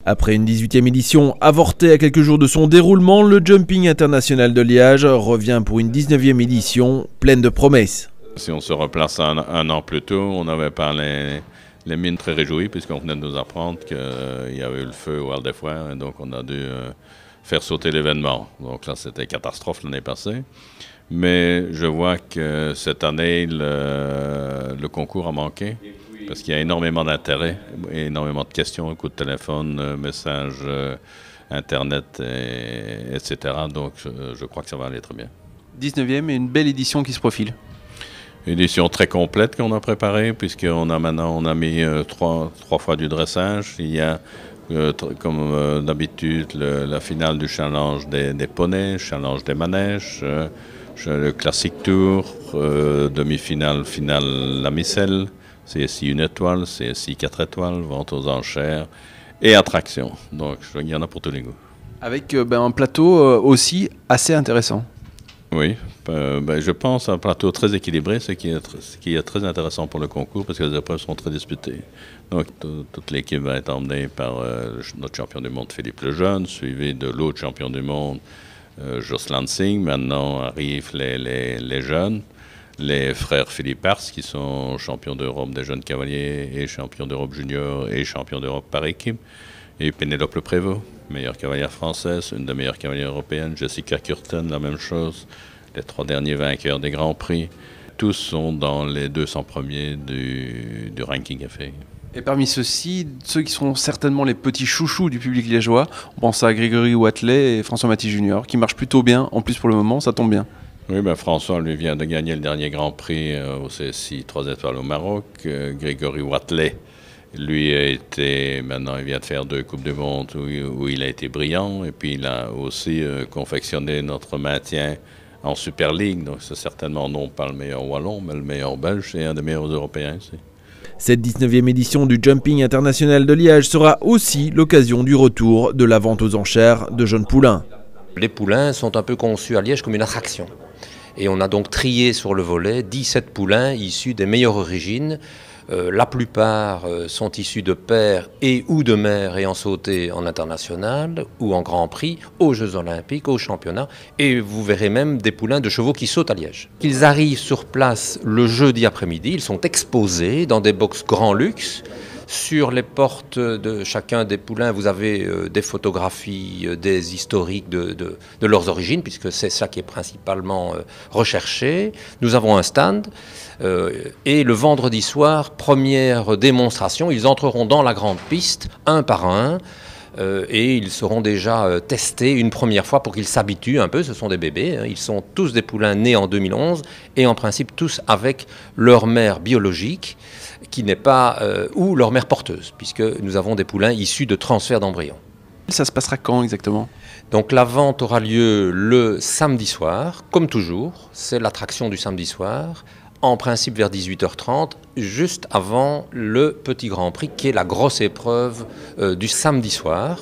Après une 18e édition avortée à quelques jours de son déroulement, le Jumping International de Liège revient pour une 19e édition pleine de promesses. Si on se replace un an plus tôt, on n'avait pas les mines très réjouies puisqu'on venait de nous apprendre qu'il y avait eu le feu au Val des Foires et donc on a dû faire sauter l'événement. Donc là, c'était catastrophe l'année passée. Mais je vois que cette année, le concours a manqué parce qu'il y a énormément d'intérêt, énormément de questions, coups de téléphone, messages, Internet, etc. Donc je crois que ça va aller très bien. 19e et une belle édition qui se profile. Édition très complète qu'on a préparée, puisqu'on a mis trois fois du dressage. Il y a, comme d'habitude, la finale du challenge des poneys, challenge des manèges, le classique tour, demi-finale, finale la micelle, CSI 1 étoile, CSI 4 étoiles, vente aux enchères et attraction. Donc il y en a pour tous les goûts. Avec un plateau aussi assez intéressant. Oui, je pense un plateau très équilibré, ce qui est très intéressant pour le concours parce que les épreuves sont très disputées. Donc toute l'équipe va être emmenée par notre champion du monde Philippe Lejeune, suivi de l'autre champion du monde Jocelyn Singh. Maintenant arrivent les jeunes, les frères Philippe Ars qui sont champions d'Europe des jeunes cavaliers et champions d'Europe junior et champions d'Europe par équipe. Et Pénélope Le Prévost, meilleure cavalière française, une des meilleures cavalières européennes. Jessica Curtin, la même chose. Les 3 derniers vainqueurs des Grands Prix. Tous sont dans les 200 premiers du ranking FA. Et parmi ceux-ci, ceux qui sont certainement les petits chouchous du public liégeois, on pense à Grégory Wathelet et François Maty Junior, qui marchent plutôt bien. En plus, pour le moment, ça tombe bien. Oui, François lui vient de gagner le dernier Grand Prix au CSI 3 étoiles au Maroc. Grégory Wathelet, lui maintenant il vient de faire 2 Coupes du Monde où il a été brillant. Et puis il a aussi confectionné notre maintien en Super League. Donc c'est certainement non pas le meilleur wallon, mais le meilleur belge et un des meilleurs européens aussi. Cette 19e édition du Jumping International de Liège sera aussi l'occasion du retour de la vente aux enchères de jeunes poulains. Les poulains sont un peu conçus à Liège comme une attraction. Et on a donc trié sur le volet 17 poulains issus des meilleures origines. La plupart sont issus de pères et ou de mères ayant sauté en international ou en Grand Prix, aux Jeux Olympiques, aux championnats. Et vous verrez même des poulains de chevaux qui sautent à Liège. Ils arrivent sur place le jeudi après-midi, ils sont exposés dans des box grand luxe. Sur les portes de chacun des poulains, vous avez des photographies, des historiques de leurs origines, puisque c'est ça qui est principalement recherché. Nous avons un stand et le vendredi soir, première démonstration, ils entreront dans la grande piste, un par un, et ils seront déjà testés une première fois pour qu'ils s'habituent un peu. Ce sont des bébés, hein. Ils sont tous des poulains nés en 2011 et en principe tous avec leur mère biologique, qui n'est pas, ou leur mère porteuse, puisque nous avons des poulains issus de transferts d'embryons. Ça se passera quand exactement? Donc la vente aura lieu le samedi soir, comme toujours, c'est l'attraction du samedi soir, en principe vers 18h30, juste avant le Petit Grand Prix, qui est la grosse épreuve du samedi soir.